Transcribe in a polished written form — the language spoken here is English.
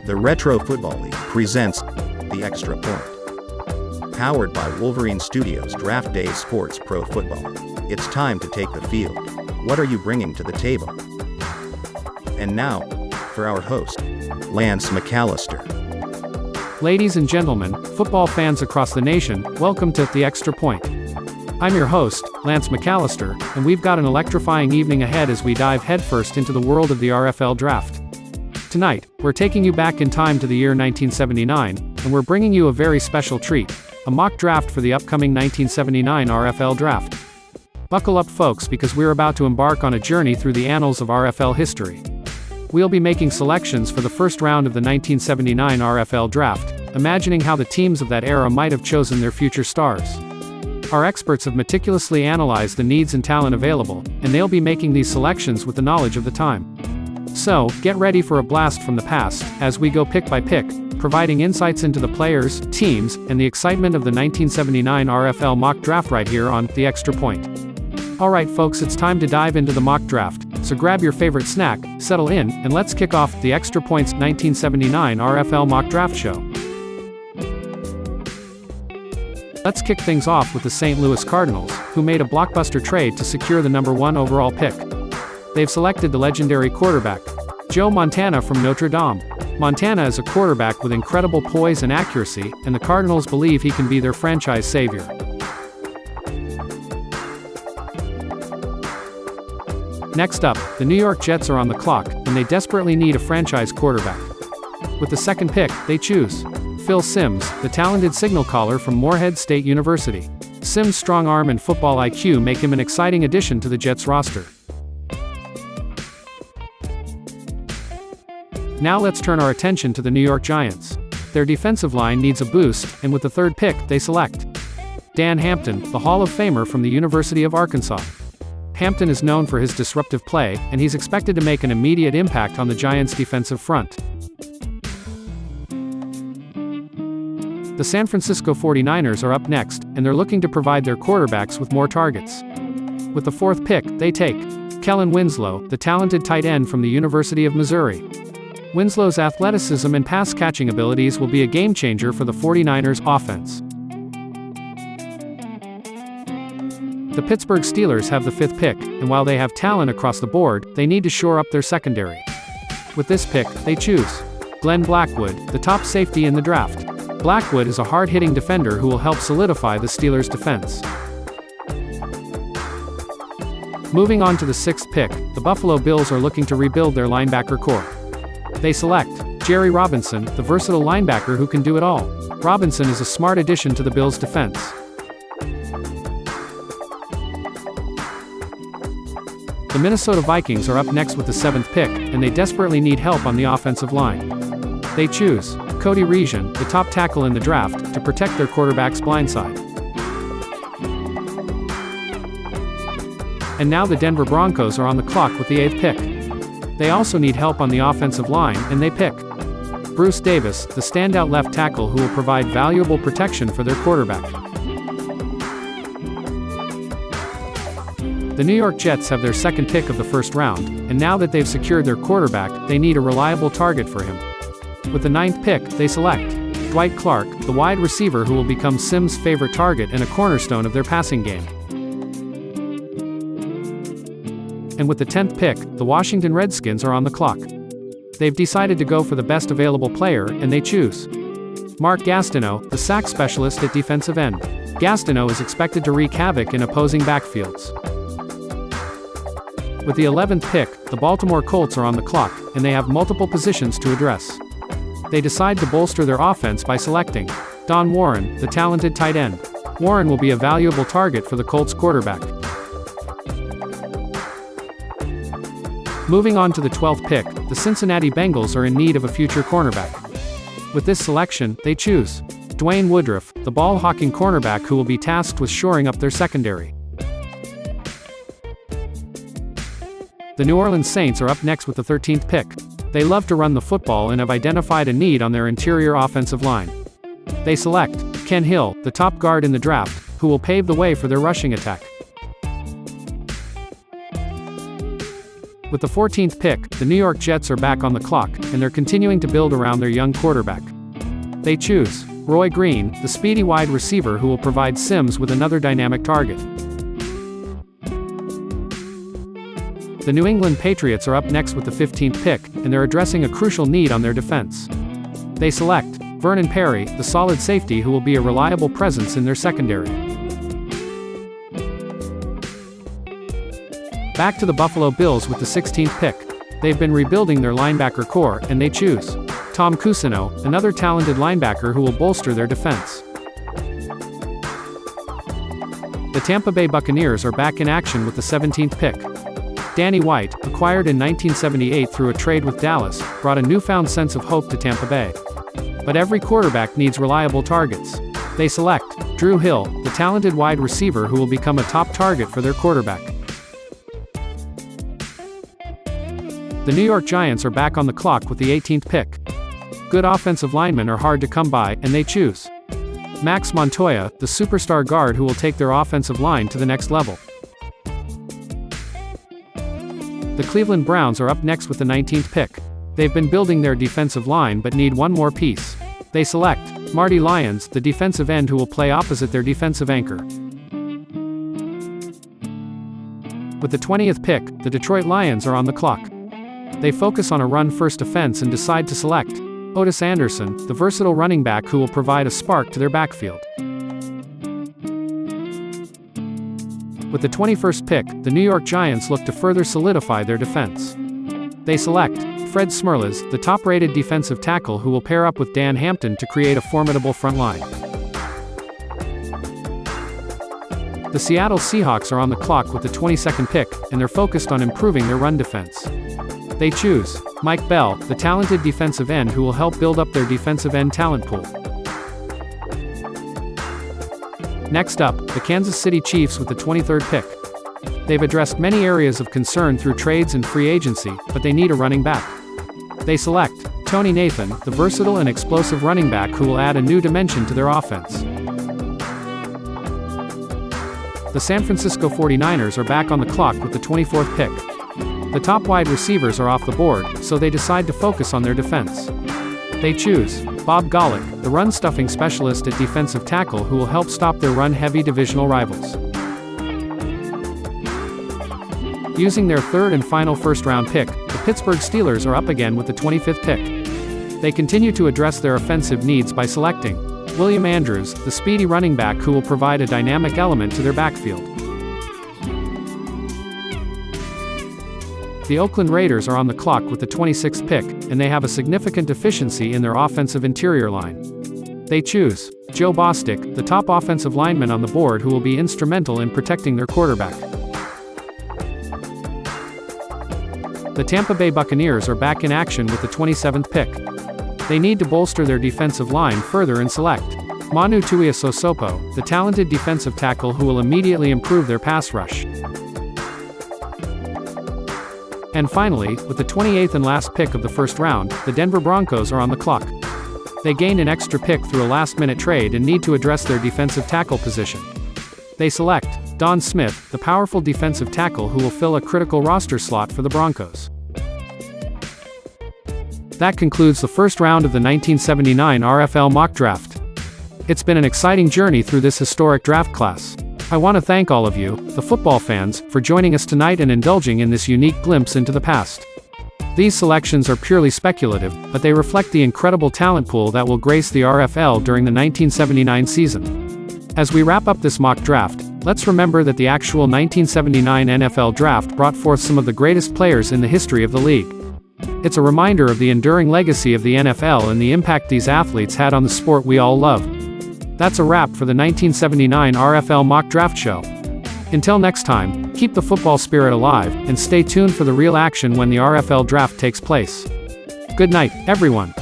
The Retro Football League presents The Extra Point. Powered by Wolverine Studios Draft Day Sports Pro Football. It's time to take the field. What are you bringing to the table? And now, for our host, Lance McAllister. Ladies and gentlemen, football fans across the nation, welcome to The Extra Point. I'm your host, Lance McAllister, and we've got an electrifying evening ahead as we dive headfirst into the world of the RFL Draft. Tonight, we're taking you back in time to the year 1979, and we're bringing you a very special treat, a mock draft for the upcoming 1979 RFL Draft. Buckle up folks, because we're about to embark on a journey through the annals of RFL history. We'll be making selections for the first round of the 1979 RFL Draft, imagining how the teams of that era might have chosen their future stars. Our experts have meticulously analyzed the needs and talent available, and they'll be making these selections with the knowledge of the time. So, get ready for a blast from the past, as we go pick by pick, providing insights into the players, teams, and the excitement of the 1979 RFL mock draft right here on The Extra Point. Alright folks, it's time to dive into the mock draft, so grab your favorite snack, settle in, and let's kick off The Extra Point's 1979 RFL mock draft show. Let's kick things off with the St. Louis Cardinals, who made a blockbuster trade to secure the number 1 overall pick. They've selected the legendary quarterback, Joe Montana from Notre Dame. Montana is a quarterback with incredible poise and accuracy, and the Cardinals believe he can be their franchise savior. Next up, the New York Jets are on the clock, and they desperately need a franchise quarterback. With the second pick, they choose Phil Simms, the talented signal caller from Morehead State University. Simms' strong arm and football IQ make him an exciting addition to the Jets roster. Now let's turn our attention to the New York Giants. Their defensive line needs a boost, and with the third pick, they select Dan Hampton, the Hall of Famer from the University of Arkansas. Hampton is known for his disruptive play, and he's expected to make an immediate impact on the Giants' defensive front. The San Francisco 49ers are up next, and they're looking to provide their quarterbacks with more targets. With the fourth pick, they take Kellen Winslow, the talented tight end from the University of Missouri. Winslow's athleticism and pass-catching abilities will be a game-changer for the 49ers' offense. The Pittsburgh Steelers have the fifth pick, and while they have talent across the board, they need to shore up their secondary. With this pick, they choose Glenn Blackwood, the top safety in the draft. Blackwood is a hard-hitting defender who will help solidify the Steelers' defense. Moving on to the sixth pick, the Buffalo Bills are looking to rebuild their linebacker core. They select Jerry Robinson, the versatile linebacker who can do it all. Robinson is a smart addition to the Bills' defense. The Minnesota Vikings are up next with the seventh pick, and they desperately need help on the offensive line. They choose Cody Regian, the top tackle in the draft, to protect their quarterback's blindside. And now the Denver Broncos are on the clock with the eighth pick. They also need help on the offensive line, and they pick Bruce Davis, the standout left tackle who will provide valuable protection for their quarterback. The New York Jets have their second pick of the first round, and now that they've secured their quarterback, they need a reliable target for him. With the ninth pick, they select Dwight Clark, the wide receiver who will become Simms' favorite target and a cornerstone of their passing game. And with the 10th pick, the Washington Redskins are on the clock. They've decided to go for the best available player, and they choose Mark Gastineau, the sack specialist at defensive end. Gastineau is expected to wreak havoc in opposing backfields. With the 11th pick, the Baltimore Colts are on the clock, and they have multiple positions to address. They decide to bolster their offense by selecting Don Warren, the talented tight end. Warren will be a valuable target for the Colts quarterback. Moving on to the 12th pick, the Cincinnati Bengals are in need of a future cornerback. With this selection, they choose Dwayne Woodruff, the ball-hawking cornerback who will be tasked with shoring up their secondary. The New Orleans Saints are up next with the 13th pick. They love to run the football and have identified a need on their interior offensive line. They select Ken Hill, the top guard in the draft, who will pave the way for their rushing attack. With the 14th pick, the New York Jets are back on the clock, and they're continuing to build around their young quarterback. They choose Roy Green, the speedy wide receiver who will provide Sims with another dynamic target. The New England Patriots are up next with the 15th pick, and they're addressing a crucial need on their defense. They select Vernon Perry, the solid safety who will be a reliable presence in their secondary. Back to the Buffalo Bills with the 16th pick. They've been rebuilding their linebacker core, and they choose Tom Cousineau, another talented linebacker who will bolster their defense. The Tampa Bay Buccaneers are back in action with the 17th pick. Danny White, acquired in 1978 through a trade with Dallas, brought a newfound sense of hope to Tampa Bay. But every quarterback needs reliable targets. They select Drew Hill, the talented wide receiver who will become a top target for their quarterback. The New York Giants are back on the clock with the 18th pick. Good offensive linemen are hard to come by, and they choose Max Montoya, the superstar guard who will take their offensive line to the next level. The Cleveland Browns are up next with the 19th pick. They've been building their defensive line but need one more piece. They select Marty Lyons, the defensive end who will play opposite their defensive anchor. With the 20th pick, the Detroit Lions are on the clock. They focus on a run-first offense and decide to select Otis Anderson, the versatile running back who will provide a spark to their backfield. With the 21st pick, the New York Giants look to further solidify their defense. They select Fred Smerlas, the top-rated defensive tackle who will pair up with Dan Hampton to create a formidable front line. The Seattle Seahawks are on the clock with the 22nd pick, and they're focused on improving their run defense. They choose Mike Bell, the talented defensive end who will help build up their defensive end talent pool. Next up, the Kansas City Chiefs with the 23rd pick. They've addressed many areas of concern through trades and free agency, but they need a running back. They select Tony Nathan, the versatile and explosive running back who will add a new dimension to their offense. The San Francisco 49ers are back on the clock with the 24th pick. The top wide receivers are off the board, so they decide to focus on their defense. They choose Bob Golick, the run-stuffing specialist at defensive tackle who will help stop their run-heavy divisional rivals. Using their third and final first-round pick, the Pittsburgh Steelers are up again with the 25th pick. They continue to address their offensive needs by selecting William Andrews, the speedy running back who will provide a dynamic element to their backfield. The Oakland Raiders are on the clock with the 26th pick, and they have a significant deficiency in their offensive interior line. They choose Joe Bostic, the top offensive lineman on the board who will be instrumental in protecting their quarterback. The Tampa Bay Buccaneers are back in action with the 27th pick. They need to bolster their defensive line further and select Manu Tuiasosopo, the talented defensive tackle who will immediately improve their pass rush. And finally, with the 28th and last pick of the first round, the Denver Broncos are on the clock. They gained an extra pick through a last-minute trade and need to address their defensive tackle position. They select Don Smith, the powerful defensive tackle who will fill a critical roster slot for the Broncos. That concludes the first round of the 1979 RFL Mock Draft. It's been an exciting journey through this historic draft class. I want to thank all of you, the football fans, for joining us tonight and indulging in this unique glimpse into the past. These selections are purely speculative, but they reflect the incredible talent pool that will grace the RFL during the 1979 season. As we wrap up this mock draft, let's remember that the actual 1979 NFL Draft brought forth some of the greatest players in the history of the league. It's a reminder of the enduring legacy of the NFL and the impact these athletes had on the sport we all love. That's a wrap for the 1979 RFL Mock Draft Show. Until next time, keep the football spirit alive, and stay tuned for the real action when the RFL Draft takes place. Good night, everyone.